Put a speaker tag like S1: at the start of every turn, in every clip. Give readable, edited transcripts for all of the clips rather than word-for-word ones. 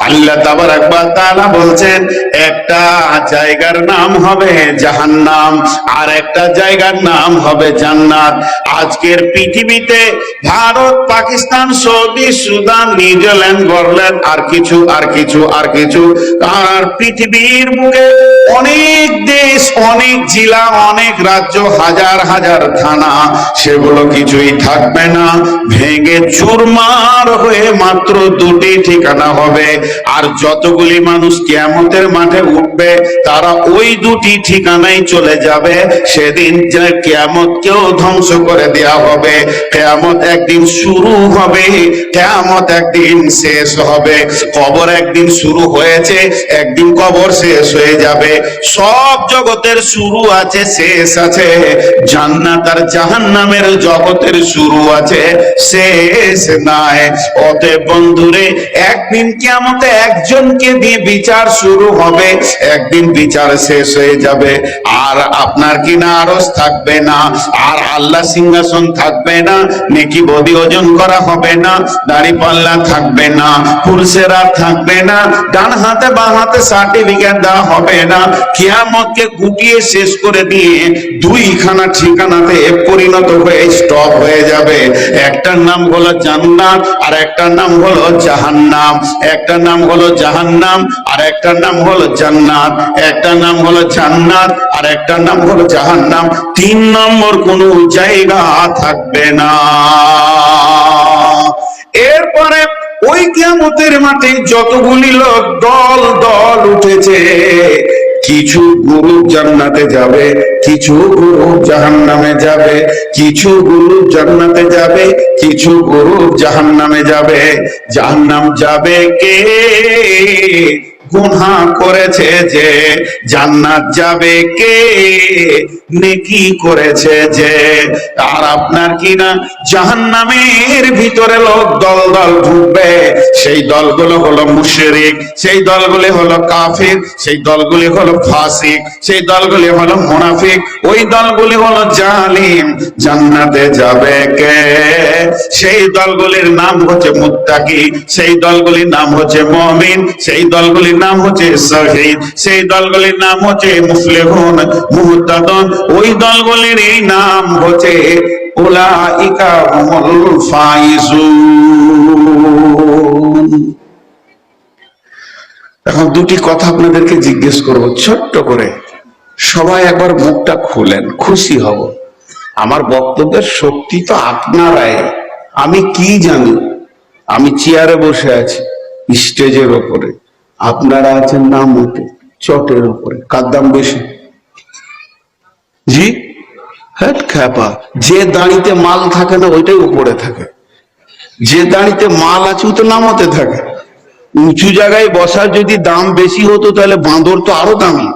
S1: আল্লাহ তাবারাক ওয়া তাআলা বলছেন একটা জায়গার নাম হবে জাহান্নাম, আর একটা জায়গার নাম হবে জান্নাত। আজকের পৃথিবীতে Bharat, Pakistan, Saudi, Sudan, New Zealand, গরল্যান্ড, আর কিছু আর পৃথিবীর বুকে অনেক দেশ, অনেক জেলা, অনেক রাজ্য, হাজার হাজার থানা, সেগুলো কিছুই থাকবে না, ভেঙে চুরমার হয়ে মাত্র দুটি ঠিকানা হবে। আর যতগুলি মানুষ কিয়ামতের মাঠে উঠবে তারা ওই দুটি ঠিকানায় চলে যাবে। সেদিন যে কিয়ামতকেও ধ্বংস করে দেওয়া হবে। কিয়ামত একদিন শুরু হবে, কিয়ামত একদিন শেষ হবে। কবর একদিন শুরু হয়েছে, একদিন কবর শেষ হয়ে যাবে। সব জগতের শুরু আছে, শেষ আছে। জান্নাত আর জাহান্নামের জগতের শুরু আছে, শেষ নাই। অতএব বন্ধুরে, একদিন কিয়ামতে একজনকে দিয়ে বিচার শুরু হবে, একদিন বিচার শেষ হয়ে যাবে। আর আপনার কিনা আরশ থাকবে না, আর আল্লাহ সিংহাসন থাকবে না, নেকি বদি ওজন করা হবে না, দাড়ি পাল্লা থাকবে না, পুরুষেরা থাকবে না, ডান হাতে বাঁ হাতে সার্টিফিকেট দেওয়া হবে না। কিয়ামতকে গুটিয়ে শেষ করে দিয়ে দুইখানা ঠিকানাতে পরিণত হয়ে স্টপ হয়ে যাবে। একটার নাম হলো জান্নাত, আর একটার নাম হলো জাহান্নাম। একটার নাম হলো জাহান্নাম, আর একটার নাম হলো জান্নাত। একটার নাম হলো জান্নাত, আর একটার নাম হলো জাহান্নাম। তিন নম্বর কোন জায়গা থাকবে না। এরপরে ওই কিয়ামতের মাঠে যতগুলি লোক দল দল উঠেছে, কিছু গ্রুপ জান্নাতে যাবে, কিছু গ্রুপ জাহান্নামে যাবে, কিছু গ্রুপ জান্নাতে যাবে, কিছু গ্রুপ জাহান্নামে যাবে। জাহান্নাম যাবে কে? গুনাহ করেছে যে। জান্নাত যাবে কে? নেকি করেছে যে। আর আপনার কিনা জাহান্নামের ভিতরে লোক দল দল ঢুকবে। সেই দলগুলো হলো মুশরিক, সেই দলগুলি হলো কাফির, সেই দলগুলি হলো ফাসিক, সেই দলগুলি হলো মুনাফিক, ওই দলগুলি হলো জালিম। জান্নাতে যাবে কে? সেই দলগুলির নাম হচ্ছে মুত্তাকি, সেই দলগুলির নাম হচ্ছে মুমিন, সেই দলগুলির নাম হচ্ছে শহীদ, সেই দলগুলির নাম হচ্ছে মুফলিহুন, মুহতাদুন, ওই দলগুলির এই নাম হচ্ছে উলাইকা হুমুল ফাইজুন। এখন দুটি কথা আপনাদেরকে জিজ্ঞেস করব ছোট্ট করে, সবাই একবার মুখটা খুলেন, খুশি হব। আমার বক্তব্যের শক্তি তো আপনারাই। আমি কি জানি? আমি চেয়ারে বসে আছি স্টেজের ওপরে, আপনারা আছেন না মতো চটের উপরে। কার দাম বেশি? জি হ্যাঁ খ্যাপা। যে দাঁড়িতে মাল থাকে না ওইটাই উপরে থাকে, যে দাঁড়িতে মাল আছে ও তো নামাতে থাকে। উঁচু জায়গায় বসার যদি দাম বেশি হতো তাহলে বাঁদর তো আরো দামি,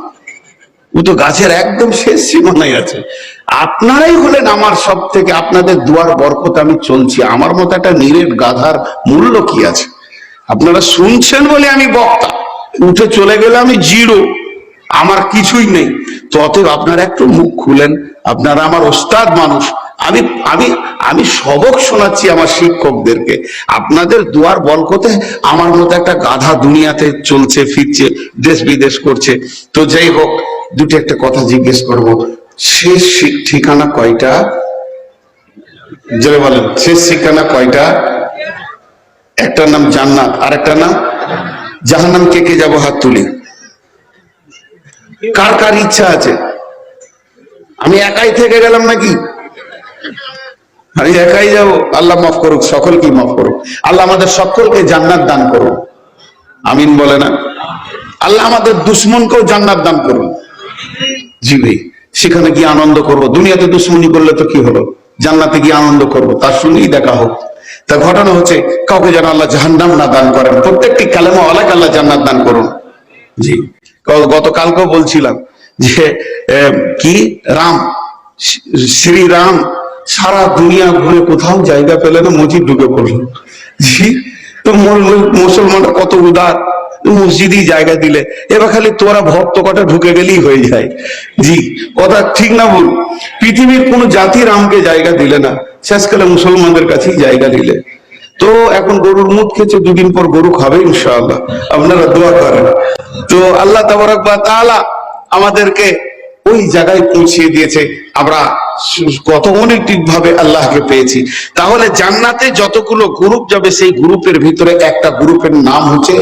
S1: ও তো গাছের একদম শেষ সীমানায় আছে। আপনারাই হলেন আমার সব থেকে, আপনাদের দুয়ার বরকত আমি চলছি। আমার মতো একটা নিরেট গাধার মূল্য কি আছে? আপনারা শুনছেন বলে আমি বক্তা, উঠে চলে গেলে আমি জিরো, আমার কিছুই নেই। তো অতএব আপনারা একটু মুখ খুলেন, আপনারা আমার ওস্তাদ মানুষ। আমি আমি আমি সবক শোনাচ্ছি আমার শিক্ষকদেরকে। আপনাদের দুয়ার বরকতে আমার মতো একটা গাধা দুনিয়াতে চলছে ফিরছে, দেশ বিদেশ করছে। তো যাই হোক, দুটো একটা কথা জিজ্ঞেস করব, শেষ ঠিকানা কয়টা? জোরে বলেন, শেষ ঠিকানা কয়টা? একটার নাম জান্নাত, আর একটা নাম জাহান্নাম। কে কে যাবো হাত তুলি? কার কার ইচ্ছা আছে? আমি একাই থেকে গেলাম নাকি? আমি একাই যাব? আল্লাহ মাফ করুক, সকলকে মাফ করুক। আল্লাহ আমাদের সকলকে জান্নাত দান করুন, আমিন বলে না? আল্লাহ আমাদের দুশ্মনকেও জান্নাত দান করুন। জি ভাই, সেখানে গিয়ে আনন্দ করব। দুনিয়াতে দুশ্মনী করলে তো কি হলো, জান্নাতে গিয়ে আনন্দ করব, তার সঙ্গেই দেখা হোক। তা ঘটনা হচ্ছে, কাউকে যেন আল্লাহ জাহান্নাম না দান করেন, প্রত্যেকটি কালেমা ওয়ালাকে আল্লাহ জান্নাত দান করুন। জি, গতকালকেও বলছিলাম যে কি রাম, শ্রীরাম সারা দুনিয়া ঘুরে কোথাও জায়গা পেলে না, মসজিদ ঢুকে পড়ল। জি, তো মুসলমানরা কত উদার, মসজিদই জায়গা দিলে। এবার খালি তোরা ভক্ত কটা ঢুকে গেলেই হয়ে যায়। জি, কথা ঠিক না ভুল? পৃথিবীর কোন জাতি রামকে জায়গা দিলে না, শেষকালে মুসলমানদের কাছেই জায়গা দিলে। তো এখন গরুর মুখ খেয়েছে, দুদিন পর গরু খাবে ইনশাআল্লাহ, আপনারা দোয়া করেন। তো আল্লাহ তাবারক ওয়া তাআলা আমাদেরকে ওই জায়গায় পৌঁছিয়ে দিয়েছে, আমরা কত অনেকটিক ভাবে আল্লাহকে পেয়েছি। তাহলে জান্নাতে যতগুলো গ্রুপ যাবে সেই গ্রুপের ভিতরে একটা গ্রুপের নাম হচ্ছে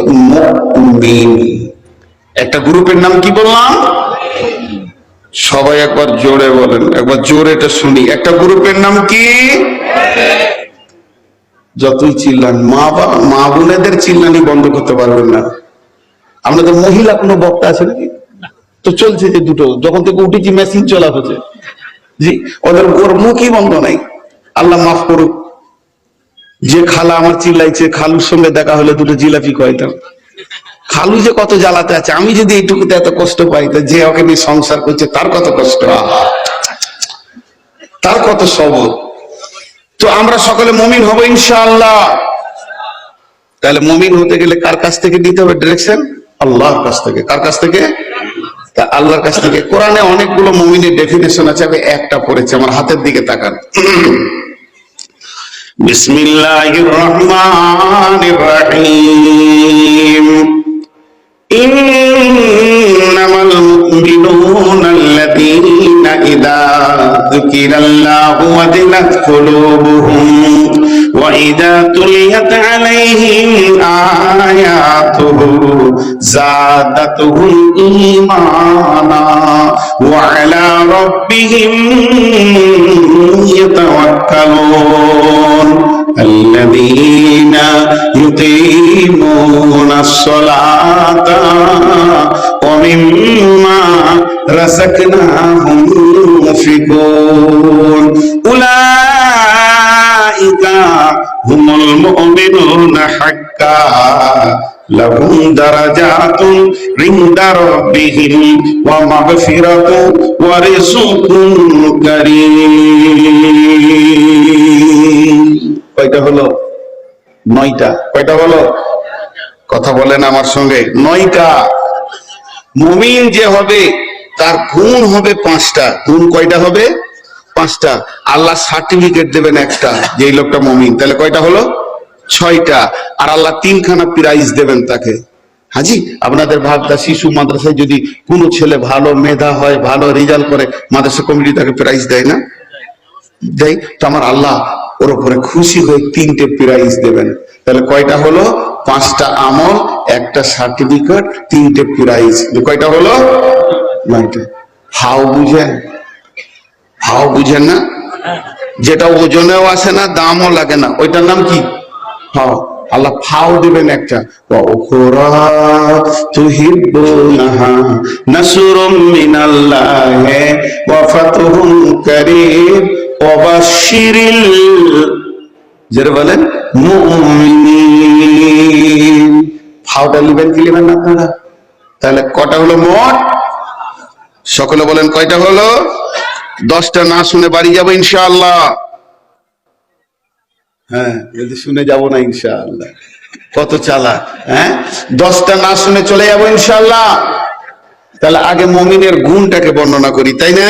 S1: মুমিন। একটা গ্রুপের নাম কি বললাম? সবাই একবার জোরে বলেন, একবার জোরে এটা শুনি। একটা গ্রুপের নাম কি? যতই চিল্লান, মা বোনেদের চিল্লানি বন্ধ করতে পারবেন না। আপনাদের মহিলা কোনো বক্তা আছে নাকি? তো চলছে যে দুটো, যখন থেকে উঠেছি মেশিন চলা হচ্ছে, জি, ওর মুখই বন্ধ নাই। আল্লাহ মাফ করুক। যে খালা আমার চিল্লাইছে, খালুর সঙ্গে দেখা হলে দুটো জিলাপি খাইতাম। খালু যে কত জ্বালাতে আছে, আমি যদি এইটুকুতে এত কষ্ট পাই, তো যে ওকে নিয়ে সংসার করছে তার কত কষ্ট, তার কত সবর। তো আমরা সকলে মুমিন হব ইনশাআল্লাহ। তাহলে মুমিন হতে গেলে কার কাছ থেকে নিতে হবে ডিরেকশন? আল্লাহর কাছ থেকে। কার কাছ থেকে? আল্লাহর কাছ থেকে। কোরআনে অনেকগুলো মুমিনের ডেফিনেশন আছে, আমি একটা পড়েছি, আমার হাতের দিকে তাকান। বিসমিল্লাহির রহমানির রহিম। ইন্নামাল মুমিনুনা আল্লাযীনা ইযা যুকিরাল্লাহু ওয়াজিলাত কুলুবুহুম ওয়া ইযা তুলিয়াত আলাইহিম আয়াতুহু যাদাতুহুম ঈমানা ওয়া আলা রাব্বিহিম ইয়াতাওয়াক্কালুন। الذين يقيمون الصلاة ومما رزقناهم ينفقون أولئك هم المؤمنون حقا لهم درجات عند ربهم ومغفرة ورزق كريم। কয়টা হলো? 9টা। কয়টা হলো? কথা বলেন আমার সঙ্গে। 9টা। মুমিন যে হবে তার গুণ হবে 5টা। গুণ কয়টা হবে? 5টা। আল্লাহ সার্টিফিকেট দেবেন একটা, যে এই লোকটা মুমিন। তাহলে কয়টা হলো? 6টা। আর আল্লাহ 3খানা প্রাইজ দেবেন তাকে। হাজি, আপনাদের ভাবটা শিশু মাদ্রাসায় যদি কোনো ছেলে ভালো মেধা হয়, ভালো রেজাল্ট করে, মাদ্রাসা কমিটি তাকে প্রাইজ দেয় না? দেয়। তো আমার আল্লাহ ওর উপরে খুশি হয়ে 3টে প্রাইজ দেবেন। তাহলে কয়টা হলো? 5টা আমল, একটা সার্টিফিকেট, 3টে প্রাইজ। কয়টা হলো? 9টা। হাও বুঝেন? হাও বুঝেন না? যেটা ওজনেও আসে না, দামও লাগে না, ওইটার নাম কি? হাও। আল্লাহ ফাও দিবেন একটা, ওয়া উখরা তুহিব্বুনাহা নাসরুম মিনাল্লাহি ওয়া ফাতহুন কারীম ওয়া বাশশিরিল, যারা বলেন মুমিনিন। ফাওটা লিবেন কি লিবেন না আপনারা? তাহলে কটা হলো মোট? সকলে বলেন কয়টা হলো? 10টা না শুনে বাড়ি যাবো ইনশাআল্লাহ। হ্যাঁ, যদি শুনে যাব না ইনশাআল্লাহ। কত চালাক! হ্যাঁ, 10টা না শুনে চলে যাবো ইনশাআল্লাহ। তাহলে আগে মুমিনের গুণটাকে বর্ণনা করি, তাই না?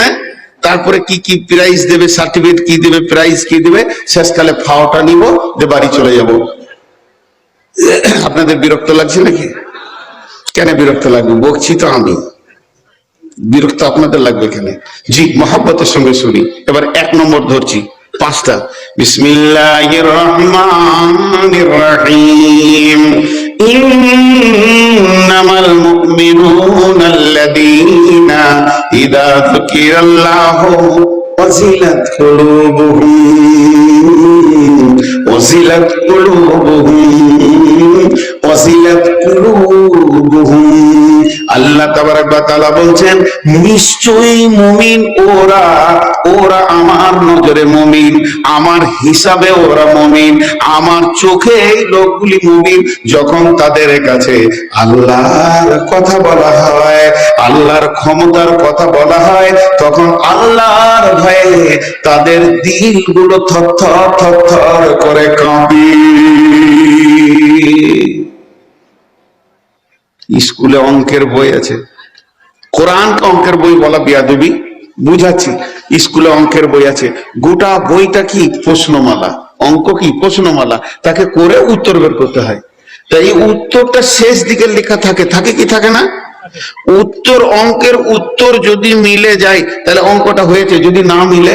S1: তারপরে কি কি প্রাইজ দেবে, সার্টিফিকেট কি দেবে, প্রাইজ কি দেবে, শেষকালে ফাওটা নিব, যে বাড়ি চলে যাব। আপনাদের বিরক্ত লাগছে নাকি? কেন বিরক্ত লাগবে? বকছি তো আমি, বিরক্ত আপনাদের লাগবে কেন? জি, মহব্বতের সঙ্গে শুনি। এবার 1 নম্বর ধরছি, 5টা। বিসমিল্লাহির রহমানির রহিম। ইন্নামাল মুমিনুনা আল্লাযীনা ইযা যুকিরাল্লাহু ওয়াজিলাত কুলুবুহুম ওয়াজিলাত কুলুবুহুম ওয়াজিলাত কুলুবুহুম। আল্লাহ তাবারক ওয়া তাআলা বলছেন, নিশ্চয়ই মুমিন ওরা, ওরা আমার নজরে মুমিন, আমার হিসাবে ওরা মুমিন, আমার চোখে এই লোকগুলি মুমিন। যখন তাদের কাছে আল্লাহর কথা বলা হয়, আল্লাহর ক্ষমতার কথা বলা হয়, তখন আল্লাহর ভয়ে তাদের দিলগুলো থরথর থরথর করে কাঁপে। স্কুলে অঙ্কের বই আছে, কোরআন অঙ্কের বই বলা বিয়াদবি, বুঝাচ্ছি। স্কুলে অঙ্কের বই আছে, গোটা বইটা কি? প্রশ্নমালা। অঙ্ক কি প্রশ্নমালা, তাকে করে উত্তর বের করতে হয়। তাই এই উত্তরটা শেষ দিকে লেখা থাকে, থাকে কি থাকে না? উত্তর, অঙ্কের উত্তর যদি মিলে যায় তাহলে অঙ্কটা হয়েছে, যদি না মিলে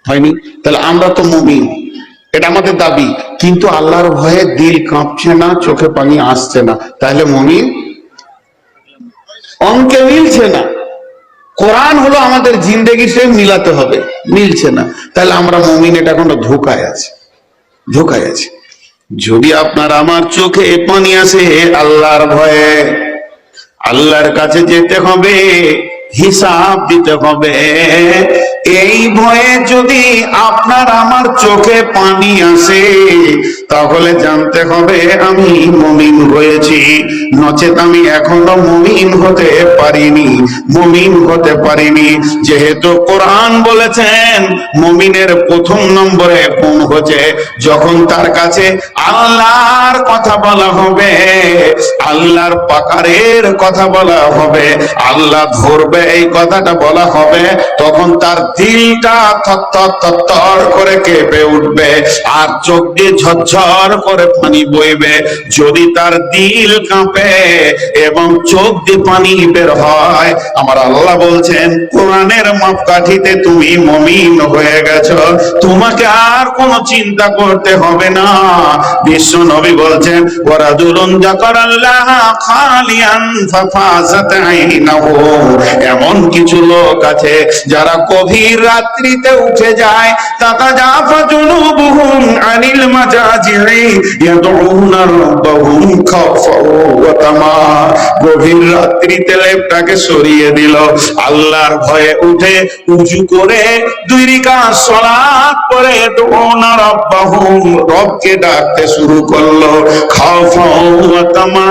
S1: হয়নি। তাহলে আমরা তো মুমিন, এটা আমাদের দাবি, কিন্তু আল্লাহর ভয়ে দিল কাঁপছে না, চোখে পানি আসছে না, তাহলে মুমিন? অঙ্কে মিলছে না, কোরআন হলো আমাদের জিন্দেগি, সে মিলাতে হবে, মিলছে না, তাহলে আমরা মুমিন, এটা কোনো ধোকায় আছে, ধোকায় আছে। যদি আপনার আমার চোখে পানি আসে আল্লাহর ভয়ে, আল্লাহর কাছে যেতে হবে, হিসাব দিতে হবে, এই ভয়ে যদি আপনার আমার চোখে পানি আসে তাহলে জানতে হবে আমি মুমিন হয়েছি, নচেত আমি এখনো মুমিন হতে পারিনি, মুমিন হতে পারিনি। যেহেতু কোরআন বলেছেন মুমিনের প্রথম নম্বরে গুণ হচ্ছে যখন তার কাছে আল্লাহর কথা বলা হবে, আল্লাহর পাকারের কথা বলা হবে, আল্লাহ ধরবে এই কথাটা বলা হবে, তখন তার দিলটা থরথর থরথর করে কেঁপে উঠবে আর চোখ দিয়ে ঝরঝর করে পানি বইবে। যদি তার দিল কাঁপে এবং চোখ দিয়ে পানি বের হয়, আমার আল্লাহ বলছেন কোরআনের মাপকাঠিতে তুমি মুমিন হয়ে গেছো, তোমাকে আর কোনো চিন্তা করতে হবে না। বিশ্ব নবী বলছেন ওয়ারাজুলুন যাকারাল্লাহ খালিয়ান ফাফাযাত আইনাহু, এমন কিছু লোক আছে যারা গভীর রাত্রিতে উঠে যায়, তাতাজাফা জুনুবুহুম আনিল মাজাজি'i ইয়াদউনা রাব্বাহুম খাওফাও ওয়া তামা, গভীর রাত্রিতে লেপটাকে সরিয়ে দিল, আল্লাহর ভয়ে উঠে উযু করে 2 রাকাত সালাত পড়ে দুউনা রাব্বাহুম, রবকে ডাকতে শুরু করলো, খাওফাও ওয়া তামা,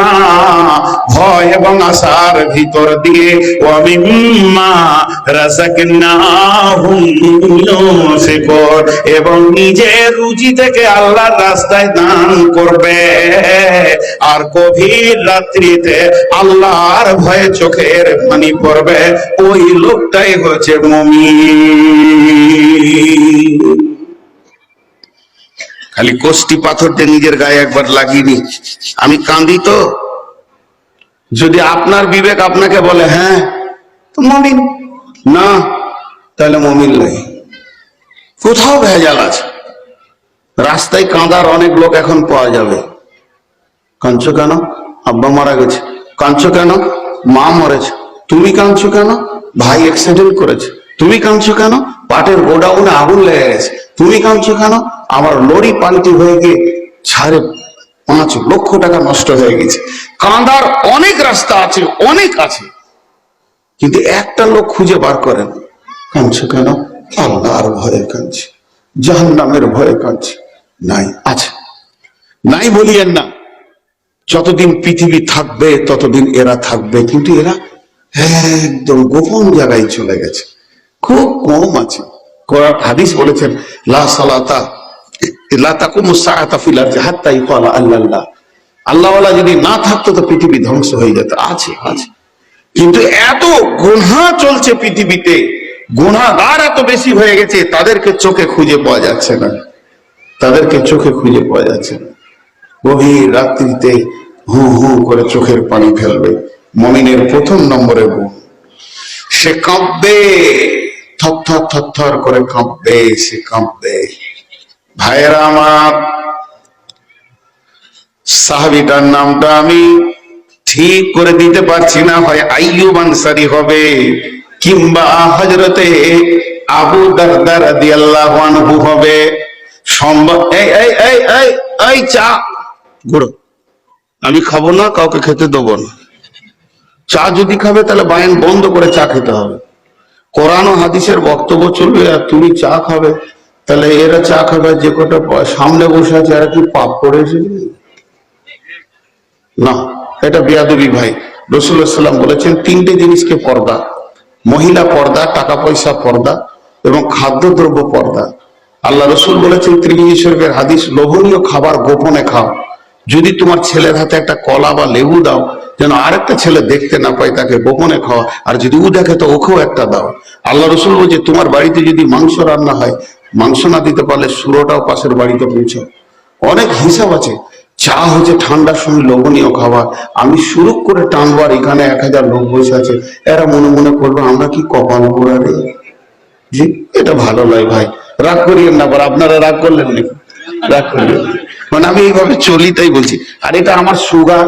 S1: ভয় এবং আশার ভিতর দিয়ে, ওয়া মিম্মা রাযাকনাহুম ইউনফিকুন, এবং নিজের রুজি থেকে আল্লাহর রাস্তায় দান করবে, আর গভীর রাত্রিতে আল্লাহর ভয়ে চোখের পানি পড়বে, ওই লোকটাই হচ্ছে মুমিন। খালি কোষ্টি পাথরটা নিজের গায়ে একবার লাগিনি, আমি কাঁদি তো, যদি আপনার বিবেক আপনাকে বলে হ্যাঁ তো মুমিন, না তাহলে মুমিন নয়। কোথাও ভেজাল আছে, রাস্তায় কাঁদার অনেক লোক এখন পাওয়া যাবে। কাঁদছো কেন? আব্বা মারা গেছে। কাঁদছো কেন? মা মরেছে। তুমি কাঁদছো কেন? ভাই অ্যাক্সিডেন্ট করেছে। তুমি কাঁদছো কেন? পাটের গোডাউনে আগুন লেগে গেছে। তুমি কাঁদছো কেন? আমার লরি পাল্টি হয়ে গিয়ে 5.5 লক্ষ টাকা নষ্ট হয়ে গেছে। কাঁদার অনেক রাস্তা আছে, অনেক আছে, কিন্তু একটা লোক খুঁজে বার করেন। কাঁদছো কেন? আল্লাহর ভয়ে কাঁদছি, জাহান্নামের ভয়ে কাঁদছি। নাই, আছে, নাই বলিয়েন না। যতদিন পৃথিবী থাকবে ততদিন এরা থাকবে, কিন্তু এরা একদম গোপন জায়গায় চলে গেছে, খুব কম আছে। কোরআন হাদিস বলেছেন লা সালাতা লা তাকুমুস সাআতা ফিল আরদি হাত্তা ইকালা আল্লাহ, আল্লাহওয়ালা যদি না থাকতো তো পৃথিবী ধ্বংস হয়ে যেত। আছে, আছে, কিন্তু এত গুনাহ চলছে পৃথিবীতে, গুনাহগার এত বেশি হয়ে গেছে, তাদেরকে চোখে খুঁজে পাওয়া যাচ্ছে না, তাদেরকে চোখে খুঁজে পাওয়া যাচ্ছে না। গভীর রাত্রিতে হু হু করে চোখের পানি ফেলবে। মুমিনের প্রথম নম্বরে গুণ, সে কাঁপবে, থরথর থরথর করে কাঁপবে, সে কাঁপবে। ভাইয়েরা আমার, সাহাবীটার নামটা আমি ঠিক করে দিতে পারছি না, হয় আইয়ুব আনসারী হবে কিংবা হযরতে আবু দারদা রাদিয়াল্লাহু আনহু হবে। সম্ভব এই এই এই এই এই চা গুঁড়ো আমি খাবো না, কাউকে খেতে দেবো না। চা যদি খাবে তাহলে বায়ান বন্ধ করে চা খেতে হবে। কোরআন ও হাদিসের বক্তব্য চলবে আর তুমি চা খাবে, তাহলে এরা চা খাবে, যে কটা সামনে বসে আছে এরা কি পাপ করে এসেছে? না, এটা বেয়াদবি ভাই। রাসূলুল্লাহ সাল্লাল্লাহু আলাইহি ওয়াসাল্লাম বলেছেন 3টে জিনিসকে পর্দা, মহিলা পর্দা, টাকা পয়সা পর্দা এবং খাদ্যদ্রব্য পর্দা। আল্লাহ রসুল বলেছেন তিরমিজি শরীফের হাদিস, লোভনীয় খাবার গোপনে খাও। যদি তোমার ছেলের হাতে একটা কলা বা লেবু দাও, যেন আরেকটা ছেলে দেখতে না পায়, তাকে গোপনে খাওয়া, আর যদি ও দেখে তো ওকেও একটা দাও। আল্লাহ রসুল বলছে তোমার বাড়িতে যদি মাংস রান্না হয়, মাংস না দিতে পারলে সুরোটাও পাশের বাড়িতে পৌঁছাও। অনেক হিসাব আছে। চা হচ্ছে ঠান্ডার সময় লোভনীয় খাবার, আমি শুরু করে টানবো আর এখানে 1000 লোক বসে আছে, এরা মনে মনে করবে আমরা কি কপাল পোড়া রে। জি, এটা ভালো নয় ভাই, রাগ করিয়েন না। আপনারা রাগ করলেন নাকি? রাগ করলেন মানে আমি এইভাবে চলি তাই বলছি। আর এটা আমার সুগার,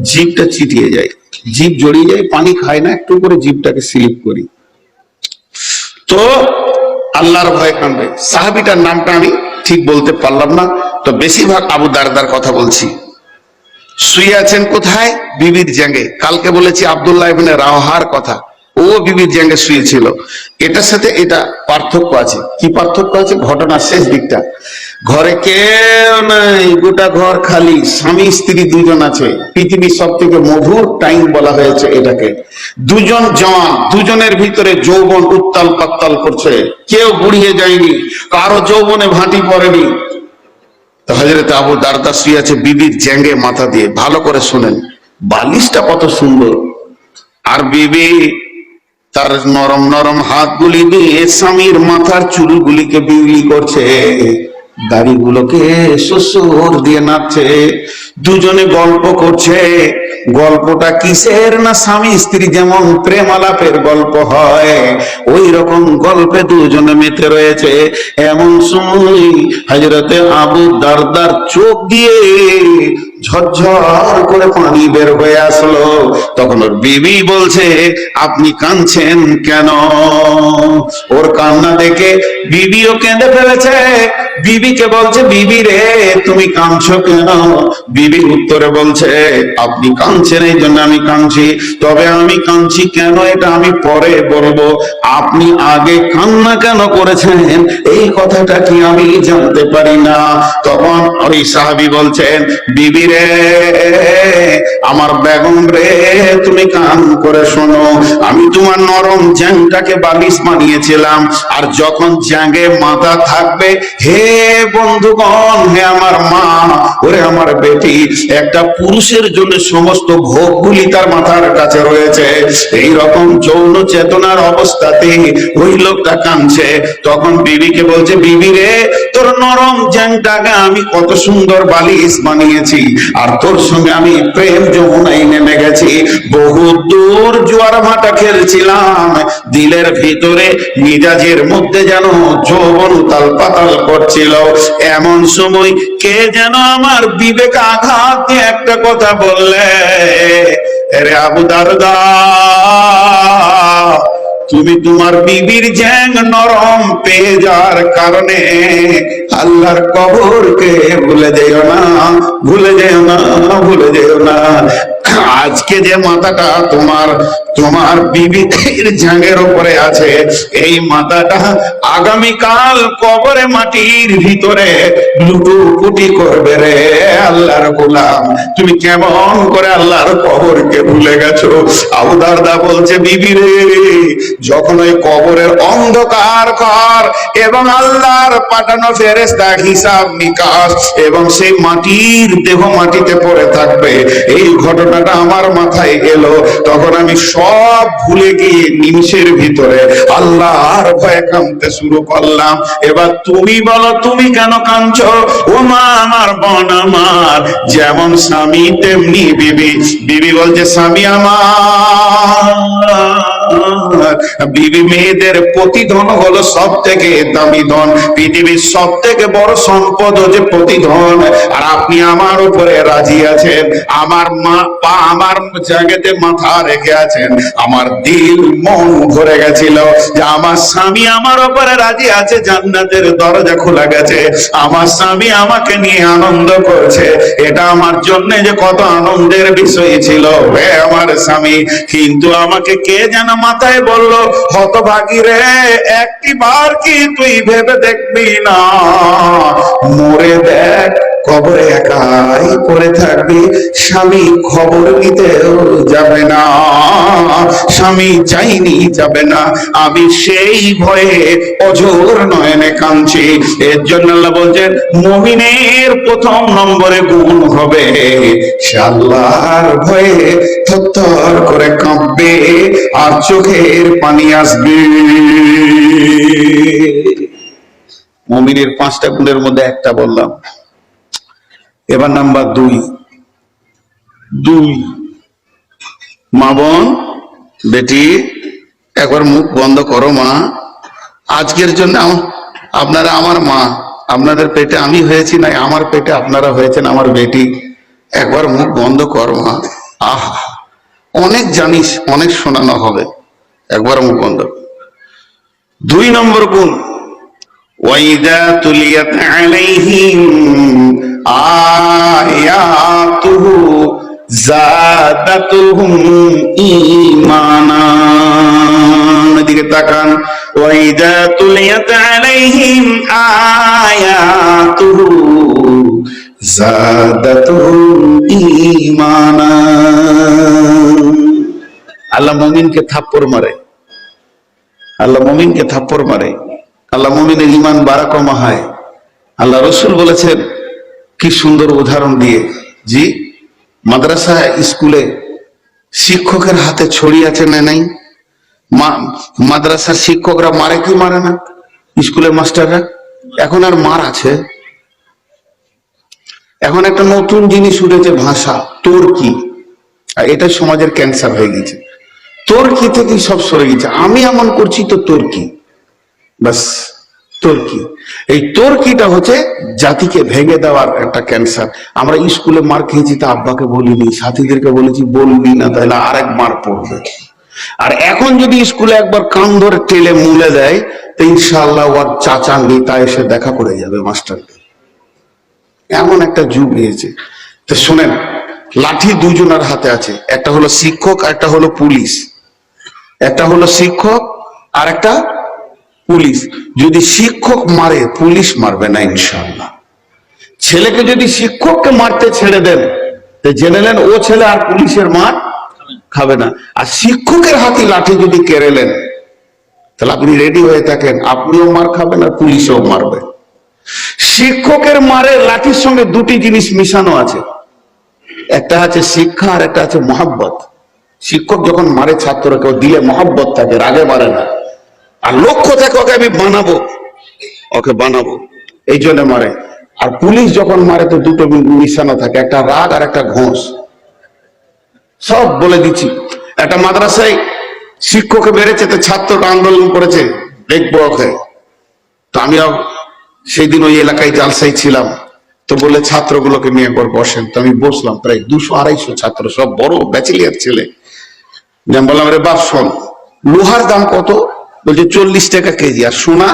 S1: জিভটা চিটিয়ে যায়, জিভ জড়িয়ে যায়, পানি খায় না, একটু করে জিভটাকে স্লিপ করি। তো আল্লাহর ভয় কাঁদবে। সাহাবীটার নামটা আমি ঠিক বলতে পারলাম না, তো বেশিরভাগ আবু দারদার কথা বলছি। শুয়ে আছেন কোথায়? বিবির জাঙ্গে। কালকে বলেছি আব্দুল্লাহ ইবনে রাওহার কথা, ও বিবির জাঙ্গে শুয়েছিল। এটার সাথে এটা পার্থক্য আছে। কি পার্থক্য আছে? ঘটনার শেষ দিকটা, ঘরে কেউ নাই, গোটা ঘর খালি, স্বামী স্ত্রী দুজন আছে। পৃথিবীর সব থেকে মধুর টাইম বলা হয়েছে এটাকে। দুজন জওয়ান, দুজনের ভিতরে যৌবন উত্তাল পাত্তাল করছে, কেউ বুড়িয়ে যায়নি, কারো যৌবনে ভাঁটি পড়েনি। তো হযরত আবু দারদা শুয়ে আছে বিবির জাঙ্গে মাথা দিয়ে। ভালো করে শুনেন, বালিশটা কত সুন্দর, আর বিবি তার নরম নরম হাতগুলি দিয়ে স্বামীর মাথার চুলগুলিকে বিলি করছে, দাড়িগুলোকে শ্বশুর দিয়ে নাচছে, দুজনে গল্প করছে। গল্পটা কিসের? না স্বামী স্ত্রী যেমন প্রেম আলাপের গল্প হয়, ওই রকম গল্পে দুজনে মেতে রয়েছে। এমন সময় হযরতে আবু দারদার চোখ দিয়ে ঝরঝর করে পানি বের হয়ে আসলো। তখন ওর বিবি বলছে, আপনি কাঁদছেন কেন? ওর কান্না দেখে বিবিও কেঁদে ফেলেছে। বিবিকে বলছে, বিবি রে তুমি কাঁদছো কেন? বিবি উত্তরে বলছে, আপনি কাঁদছেন এই জন্য আমি কাঁদছি, তবে আমি কাঁদছি কেন এটা আমি পরে বলবো, আপনি আগে কান্না কেন করেছেন এই কথাটা কি আমি জানতে পারি না? তখন ওই সাহাবী বলছেন, বিবি রে আমার বেগম রে তুমি কান করে শোনো, আমি তোমার নরম জ্যাংটাকে বালিশ বানিয়েছিলাম, আর যখন জ্যাঙ্গে মাথা থাকবে, হে বন্ধুগণ, হে আমার মা, ওরে আমার বেটি, একটা পুরুষের জন্য সমস্ত ভোগগুলি তার মাথার কাছে রয়েছে। এই রকম যৌন চেতনার অবস্থাতে ওই লোকটা কাঁদছে। তখন বিবিকে বলছে, বিবি রে তোর নরম জ্যাংটাকে আমি কত সুন্দর বালিশ বানিয়েছি, আর তোর সঙ্গে আমি প্রেম যমুনায় নেমে গেছি, বহু দূর জোয়ার ভাটা খেলছিলাম, দিলের ভিতরে মিজাজের মধ্যে যেন যৌবন উতাল পাতাল করছিল। এমন সময় কে যেন আমার বিবেক আঘাত দিয়ে একটা কথা বললে, রে আবু দারদা, তুমি তোমার বিবির জ্যাং নরম পেয়ে যাওয়ার কারণে আল্লাহর কবরকে ভুলে যেও না, ভুলে যেও না, ভুলে যেও না। আজকে যে মাথাটা তোমার বিবির জাঙ্গের উপরে আছে, এই মাথাটা আগামীকাল কবরে মাটির ভিতরে লুটোপুটি করবে রে আল্লাহর গোলাম। তুমি কেমন করে আল্লাহর কবরকে ভুলে গেছো? আবু দারদা বলছে, বিবি রে যখন ওই কবরের অন্ধকার ঘর এবং আল্লাহর পাঠানো ফেরেশতা হিসাব নিকাশ এবং সেই মাটির দেহ মাটিতে পড়ে থাকবে, এই ঘটনাটা আমার মাথায় এলো, তখন আমি সব ভুলে গিয়ে নিমিষের ভিতরে আল্লাহর ভয়ে কাঁদতে শুরু করলাম। এবার তুমি বলো, তুমি কেন কাঁদছো? ও মা আমার, বোন আমার, যেমন স্বামী তেমনি বিবি। বিবি বলছে, স্বামী আমার, বিবি মেয়েদের প্রতিধন হলো সব থেকে দামি ধন, পৃথিবীর সব থেকে বড় সম্পদ হচ্ছে প্রতিধন। আর আপনি আমার উপরে রাজি আছেন, আমার মা পা আমার জায়গাতে মাথা রেখে আছেন, আমার দিল মন ভরে গেছিল যে আমার স্বামী আমার উপরে রাজি আছে, জান্নাতের দরজা খোলা গেছে, আমার স্বামী আমাকে নিয়ে আনন্দ করছে, এটা আমার জন্য যে কত আনন্দের বিষয় ছিল হে আমার স্বামী। কিন্তু আমাকে কে যেন মাথায় বললো, হতভাগী রে, একটি বার কি তুই ভেবে দেখবি না, মরে দেখ কবরে একাই পড়ে থাকবি, স্বামী খবর নিতেও যাবে না, স্বামী চাইনি যাবে না। আমি সেই ভয়ে অঝোর নয়নে কাঁদছি। এর জন্য আল্লাহ বলছেন, মুমিনের প্রথম নম্বরে গুণ হবে সে আল্লাহর ভয়ে থরথর করে কাঁপবে আর চোখের পানি আসবে। মুমিনের 5টা গুণের মধ্যে একটা বললাম। এবার নাম্বার 2 মা বোন বেটি একবার মুখ বন্ধ করো মা। আজকের জন্য আপনারা আমার মা, আপনাদের পেটে আমি হয়েছি, নাই আমার পেটে আপনারা হয়েছেন আমার বেটি। একবার মুখ বন্ধ কর মা। অনেক জানিস, অনেক শোনানো হবে, একবার মুখ বন্ধ। 2 নম্বর গুণ, ওয়াইদা তুলিয়াত আলাইহিম আয়াতুহু যাদাতুহুম ঈমানা। এদিকে তাকান, ওয়াইদা তুলিয়াত আলাইহিম আয়াতুহু যাদাতুহুম ঈমানা। আল্লাহ মুমিনকে থাপ্পড় মারে, আল্লাহ মুমিনকে থাপ্পড় মারে, আল্লাহ মুমিনের ঈমান বাড়া কমা হয়। আল্লাহ রসুল বলেছেন কি সুন্দর উদাহরণ দিয়ে, জি মাদ্রাসা স্কুলে শিক্ষকের হাতে ছড়ি আছে না নাই? মাদ্রাসার শিক্ষকরা মারে কি মারে না? স্কুলের মাস্টাররা এখন আর মার আছে? এখন একটা নতুন জিনিস উঠেছে, ভাষা তোরকি। আর এটা সমাজের ক্যান্সার হয়ে গেছে। তোরকি থেকেই সব সরে গেছে। আমি এমন করছি তো তোর কি, বাস তোরকি। এই তোরকিটা হচ্ছে জাতিকে ভেঙে দেওয়ার একটা ক্যান্সার। আমরা স্কুলে মার খেয়েছি, তা আব্বাকে বলিনি, সাথীদেরকে বলেছি বলবি না, তাহলে আরেক মার পড়বে। আর এখন যদি স্কুলে একবার কান ধরে টেলে মুলে দেয়, তো ইনশাআল্লাহ ওর চাচা নেতা এসে দেখা করে যাবে মাস্টারকে। এমন একটা যুগ হয়েছে। তো শোনেন, লাঠি 2 জনের হাতে আছে, একটা হলো শিক্ষক, একটা হলো পুলিশ। একটা হলো শিক্ষক আর একটা পুলিশ। যদি শিক্ষক মারে, পুলিশ মারবে না ইনশাআল্লাহ। ছেলেকে যদি শিক্ষককে মারতে ছেড়ে দেন, তো জেনে নেন ও ছেলে আর পুলিশের মার খাবে না। আর শিক্ষকের হাতে লাঠি যদি কেড়েলেন, তাহলে আপনি রেডি হয়ে থাকেন, আপনিও মার খাবেন আর পুলিশও মারবে। শিক্ষকের মারে লাঠির সঙ্গে 2টি জিনিস মিশানো আছে, একটা আছে শিক্ষা আর একটা আছে মহব্বত। শিক্ষক যখন মারে ছাত্রকে, দিলে মহব্বত থাকে, রাগে মারে না। আর লক্ষ্য থাকে ওকে আমি বানাবো, ওকে বানাবো, এই জন্য মারে। আর পুলিশ যখন মারে তো 2টো মিশানো থাকে, একটা রাগ আর একটা ঘোষ। সব বলে দিচ্ছি। একটা মাদ্রাসায় শিক্ষককে মেরেছে, তো ছাত্ররা আন্দোলন করেছে, দেখবো ওকে। তো আমিও সেই দিন ওই এলাকায় জালসাই ছিলাম, তো বলে ছাত্রগুলোকে নিয়ে একবার বসেন। তো আমি বসলাম, প্রায় 200-250 ছাত্র, সব বড় ব্যাচেলিয়ার ছেলে। আমি বললাম, রে বাপ শোন, লোহার দাম কত? বলছে 40 টাকা কেজি। আর সোনা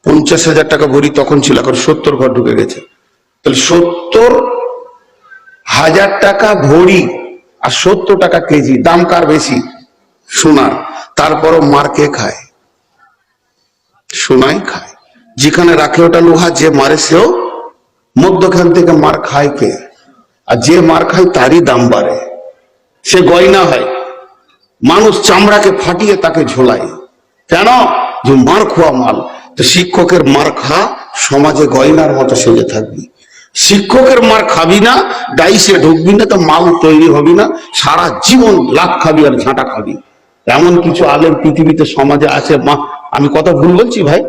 S1: 50,000 টাকা ভরি তখন ছিল, এখন 70 ঘর ঢুকে গেছে। তাহলে 70,000 টাকা ভরি আর 70 টাকা কেজি, দাম কার বেশি? সোনার। তারপরও মার কে খায়? সোনাই খায়। যেখানে রাখে ওটা লোহা, যে মারে সেও মধ্যখান থেকে মার খায় কে? আর যে মার খায় তারই দাম বাড়ে, সে গয়না হয়। মানুষ চামড়াকে ফাটিয়ে তাকে ঝোলায়, কেন? যে মার খোয়া মাল। তো শিক্ষকের মার খা, সমাজে গয়নার মতো সেজে থাকবি। শিক্ষকের মার খাবি না, ডাইসে ঢুকবি না, তো মাল তৈরি হবি না, সারা জীবন লাখ খাবি আর ঝাঁটা খাবি। এমন কিছু আলেম পৃথিবীতে সমাজে আছে। মা, আমি কথা ভুল বলছি ভাই?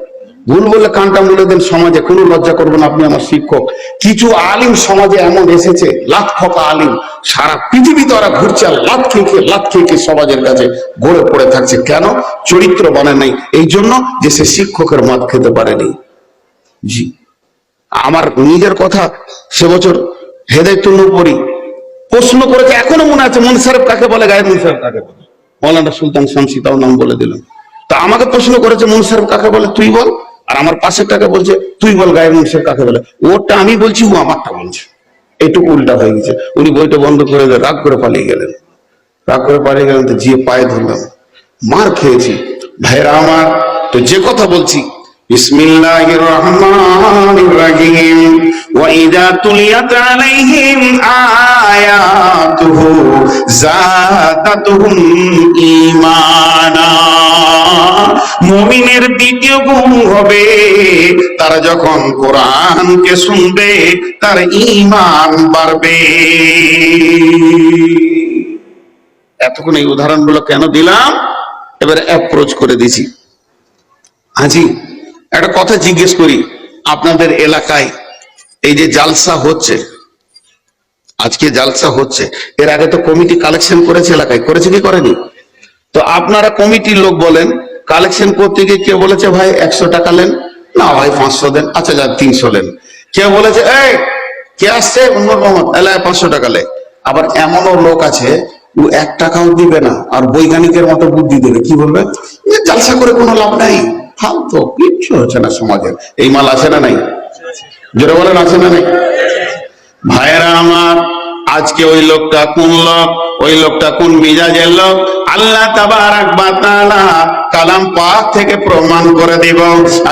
S1: ভুল বললে কানটা মুলে দেন, সমাজে কোনো লজ্জা করবেন, আপনি আমার শিক্ষক। কিছু আলিম সমাজে এমন এসেছে, লাখ খোকা আলিম, সারা পৃথিবীতে ওরা ঘুরছে, লাখ খেয়ে সমাজের কাছে গড়ে পড়ে থাকছে। কেন? চরিত্র বানায় নাই, এই জন্য যে সে শিক্ষকের মাত খেতে পারেনি। জি, আমার নিজের কথা, সে বছর হেদায়েতুল নূপুরি প্রশ্ন করেছে, এখনো মনে আছে, মুনসারিফ কাকে বলে, গায়ের মুনসারিফ কাকে বলে? মৌলানা সুলতান শামসী, তাও নাম বলে দিল। তা আমাকে প্রশ্ন করেছে, মুনসারিফ কাকে বলে, তুই বল। আর আমার পাশেরটাকে বলছে, তুই বল গায়ের মুনসারিফ কাকে বলে। ওরটা আমি বলছি, ও আমারটা বলছে। এইটুকু উল্টা হয়ে গেছে। উনি বইটা বন্ধ করে রাগ করে পালিয়ে গেলেন। রাগ করে পালিয়ে গেলেন, তো যে পায়ে ধরলাম, মার খেয়েছি ভাইরা আমার। তো যে কথা বলছি, বিসমিল্লাহির রহমানির রহিম, ওয়া ইযা তুলিয়াত আলাইহিম আয়াতুহু যাদাতুহুম ঈমানা। মুমিনের দ্বিতীয় গুণ হবে, তারা যখন কোরআনকে শুনবে তার ঈমান বাড়বে। এতক্ষণ এই উদাহরণগুলো কেন দিলাম, এবারে অ্যাপ্রোচ করে দিছি। হাজি, একটা কথা জিজ্ঞেস করি, আপনাদের এলাকায় এই যে জালসা হচ্ছে, আজকে জালসা হচ্ছে, এর আগে তো কমিটি কালেকশন করেছে, এলাকায় করেছে কি করেনি? তো আপনারা কমিটির লোক বলেন, কালেকশন করতে গিয়ে কেউ বলেছে ভাই 100 টাকা নেন, না ভাই 500 দেন, আচ্ছা যা 300 নেন। কেউ বলেছে এই কে আসছে উন্নর মোহাম্মদ, এলাকায় 500 টাকা লে। আবার এমনও লোক আছে ও 1 টাকাও দিবে না, আর বৈজ্ঞানিকের মতো বুদ্ধি দেবে, কি বলবে, এ জালসা করে কোনো লাভ নাই, ফালতু, কিচ্ছু হচ্ছে না সমাজের। এই মাল আছে না নাই? জোরে বলেন আছে না নাই? ভাইয়েরা আমার, আজকে ওই লোকটা কোন লোক, ওই লোকটা কোন মিজাজের লোক, আল্লাহ তাবারাক ওয়া তাআলা কালাম পাক থেকে প্রমাণ করে দিব।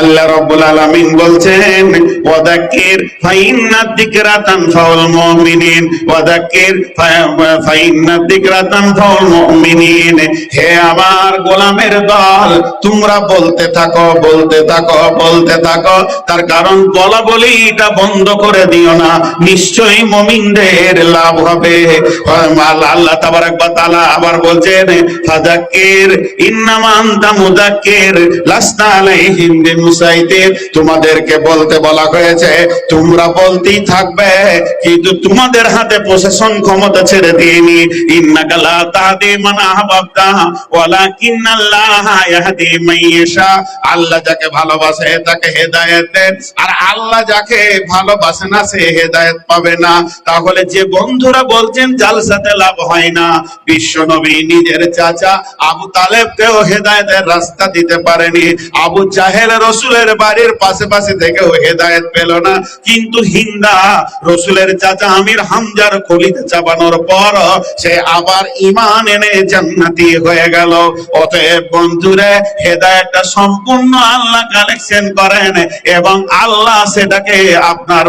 S1: আল্লাহ রাব্বুল আলামিন বলছেন, ওয়াদাক্কির ফাইন্নাদ যিকরা তানফাউল মুমিনিন, ওয়াদাক্কির ফাইন্নাদ যিকরা তানফাউল মুমিনিন। হে আমার গোলামের দল, তোমরা বলতে থাকো, বলতে থাকো, বলতে থাকো, তার কারণ বলা বলিটা বন্ধ করে দিও না, নিশ্চয়ই মুমিনদের লাভ হবে। আল্লাহ তাবারাক ওয়া তাআলা আবার বলছেন, ফাযাক্কির ইন্নামা আনতা মুযাক্কির লাসতা আলাইহিম বিমুসাইতির। তোমাদেরকে বলতে বলা হয়েছে, তোমরা বলতেই থাকবে, কিন্তু তোমাদের হাতে প্রশাসন ক্ষমতা ছেড়ে দিইনি। ইন্নাকা লা তাহদি মান আহবাবতা ওয়ালাকিন্নাল্লাহা ইয়াহদি মান ইয়াশা। আল্লাহ যাকে ভালোবাসে তাকে হেদায়েত দেন, আর আল্লাহ যাকে ভালোবাসে না সে হেদায়েত পাবে না। তাহলে যে বন্ধুরা বলছেন জালসাতে লাভ হয় না, বিশ্ব নবী নিজের চাচা আবু তালেবকেও হেদায়েতের রাস্তা দিতে পারেনি। আবু জাহেল রসুলের বাড়ির পাশে পাশে থেকেও হেদায়েত পেল না, কিন্তু হিন্দা রসুলের চাচা আমির হামজার খলিতে চাপানোর পর সে আবার ঈমান এনে জান্নাতি হয়ে গেল। অতএব বন্ধুরে, হেদায়েতটা সম্পূর্ণ আল্লাহ কালেকশন করেন এবং আল্লাহ সেটাকে আপনার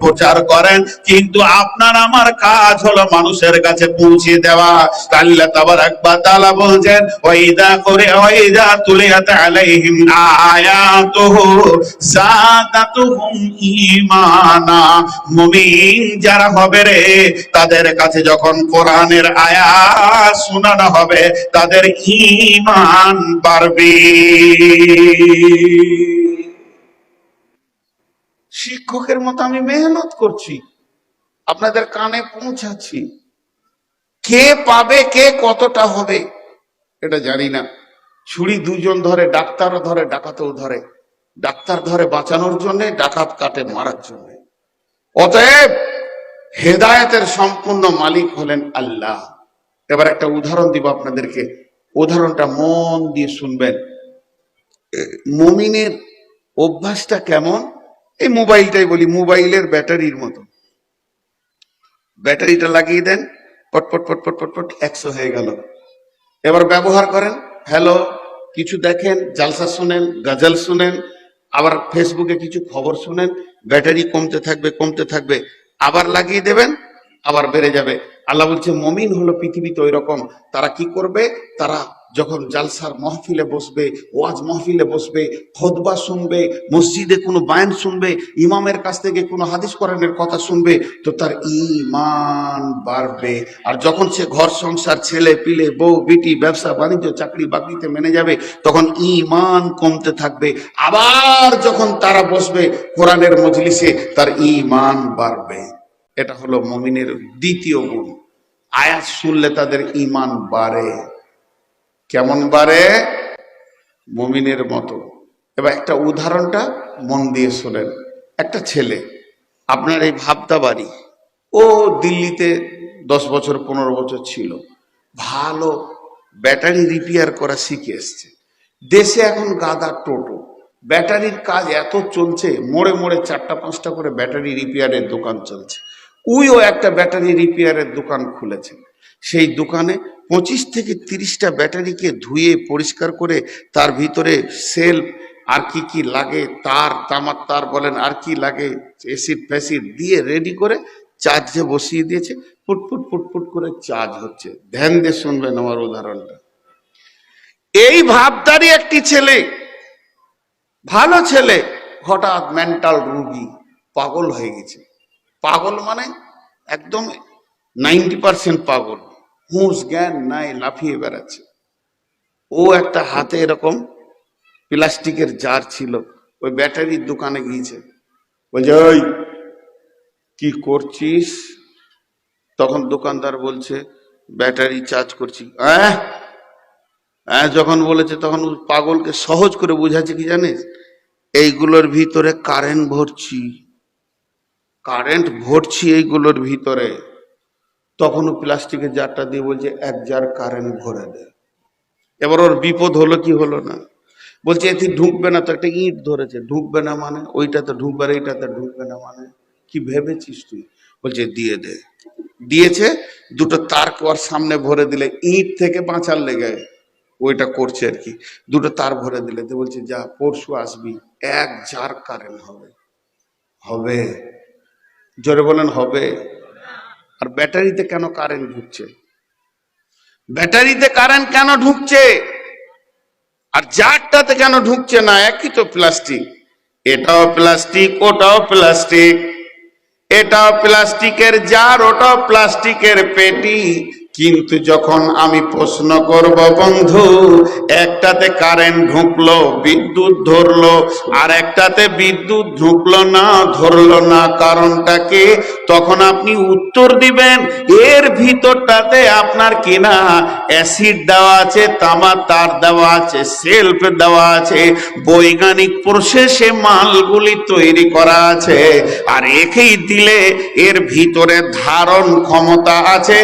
S1: প্রচার করেন, কিন্তু আপনার আমার কাজ হলো মানুষের কাছে পৌঁছে দেওয়া। আল্লাহ তাবারাক ওয়া তাআলা বলছেন, ওয়াইদা করে ওয়াইদা তুলিয়াত আলাইহিম আয়াতুহু যাদাতুহুম ঈমানা। মুমিন যারা হবে রে, তাদের কাছে যখন কোরআনের আয়াত শোনানো হবে, তাদের ঈমান বাড়বে। শিক্ষকের মতো আমি মেহনত করছি, আপনাদের কানে পৌঁছাচ্ছি, কে পাবে, কে কতটা হবে এটা জানি না। ছুরি দুজন ধরে, ডাক্তারও ধরে, ডাকাতও ধরে। ডাক্তার ধরে বাঁচানোর জন্য, ডাকাত কাটে মারার জন্য। অতএব হেদায়েতের সম্পূর্ণ মালিক হলেন আল্লাহ। এবার একটা উদাহরণ দিব আপনাদেরকে, উদাহরণটা মন দিয়ে শুনবেন। মুমিনের অভ্যাসটা কেমন, এই মোবাইলটাই বলি, মোবাইলের ব্যাটারির মতো। ব্যাটারিটা লাগিয়ে দেন, পটপট পটপট পটপট 100 হয়ে গেল। এবার ব্যবহার করেন, হ্যালো কিছু দেখেন, জালসা শুনেন, গজল শুনেন, আবার ফেসবুকে কিছু খবর শুনেন, ব্যাটারি কমতে থাকবে, কমতে থাকবে, আবার লাগিয়ে দেবেন, আবার বেড়ে যাবে। আল্লাহ বলছে মুমিন হলো পৃথিবীতে ওই রকম। তারা কি করবে, তারা যখন জালসার মাহফিলে বসবে, ওয়াজ মাহফিলে বসবে, খুতবা শুনবে, মসজিদে কোনো বায়ান শুনবে, ইমামের কাছ থেকে কোনো হাদিস কোরআনের কথা শুনবে, তো তার ঈমান বাড়বে। আর যখন সে ঘর সংসার, ছেলে পিলে, বউ বিটি, ব্যবসা বাণিজ্য, চাকরি বাকরিতে মেনে যাবে, তখন ঈমান কমতে থাকবে। আবার যখন তারা বসবে কোরআনের মজলিসে, তার ঈমান বাড়বে। এটা হলো মুমিনের দ্বিতীয় গুণ। আয়াত শুনলে তাদের ঈমান বাড়ে। কেমন বাড়ে? মুমিনের মতো। এবার একটা উদাহরণটা মন দিয়ে শোনেন। একটা ছেলে, আপনার এই ভাবতা বাড়ি, ও দিল্লিতে 10 বছর 15 বছর ছিল, ভালো ব্যাটারি রিপেয়ার করা শিখে এসছে। দেশে এখন গাদা টোটো, ব্যাটারির কাজ এত চলছে, মোড়ে মোড়ে 4টা 5টা করে ব্যাটারি রিপেয়ারের দোকান চলছে। উইও একটা ব্যাটারি রিপেয়ারের দোকান খুলেছে। সেই দোকানে 25 থেকে 30টা ব্যাটারিকে ধুয়ে পরিষ্কার করে তার ভিতরে সেল আর কি কি লাগে, তার, তামার তার বলেন, আর কি লাগে, এসিড ফ্যাসিড দিয়ে রেডি করে চার্জে বসিয়ে দিয়েছে। ফুটফুট ফুটফুট করে চার্জ হচ্ছে। ধ্যান দিয়ে শুনবেন আমার উদাহরণটা। এই ভাবদারি একটি ছেলে, ভালো ছেলে, হঠাৎ মেন্টাল রোগী, পাগল হয়ে গেছে। পাগল মানে একদম 90% পাগল, হুঁশ জ্ঞান নাই, লাফিয়ে বেড়াচ্ছে। ও একটা হাতে এরকম প্লাস্টিকের জার ছিল, ওই ব্যাটারির দোকানে গিয়েছে, বলছে ওই কি করছিস? তখন দোকানদার বলছে ব্যাটারি চার্জ করছি। যখন বলেছে তখন পাগলকে সহজ করে বুঝাচ্ছে কি জানিস, এইগুলোর ভিতরে কারেন্ট ভরছি এইগুলোর ভিতরে। তখন ও প্লাস্টিকের জারটা দিয়ে বলছে 1 জার কারেন্ট ভরে দে। এবার ওর বিপদ হলো কি হলো না, বলছে এতে ঢুকবে না তো, একটা ইট ধরেছে, ঢুকবে না মানে ওইটাতে ঢুকবে আর এইটাতে ঢুকবে না মানে কি ভেবেছিস তুই? বলছে দিয়ে দে। দিয়েছে, দুটো তার ওর সামনে ভরে দিলে, ইট থেকে বাঁচার লেগে ওইটা করছে আর কি, দুটো তার ভরে দিলে তো বলছে যা পরশু আসবি, 1 জার কারেন্ট হবে। হবে? জোরে বলেন হবে? আর ব্যাটারিতে কেন কারেন্ট ঢুকছে? ব্যাটারিতে কারেন্ট কেন ঢুকছে আর জারটাতে কেন ঢুকছে না? একই তো প্লাস্টিক, এটাও প্লাস্টিক ওটাও প্লাস্টিক, এটাও প্লাস্টিকের জার ওটাও প্লাস্টিকের পেটি। কিন্তু যখন আমি প্রশ্ন করব বন্ধু, একটাতে কারেন্ট ঢুকলো বিদ্যুৎ ধরলো, আর একটাতে বিদ্যুৎ ঢুকলো না ধরলো না, কারণটা কি? তখন আপনি উত্তর দিবেন এর ভিতরটাতে আপনার কিনা অ্যাসিড দেওয়া আছে, তামার তার দেওয়া আছে, সেলফ দেওয়া আছে, বৈজ্ঞানিক প্রসেসে মালগুলি তৈরি করা আছে। আর একেই দিলে এর ভিতরে ধারণ ক্ষমতা আছে।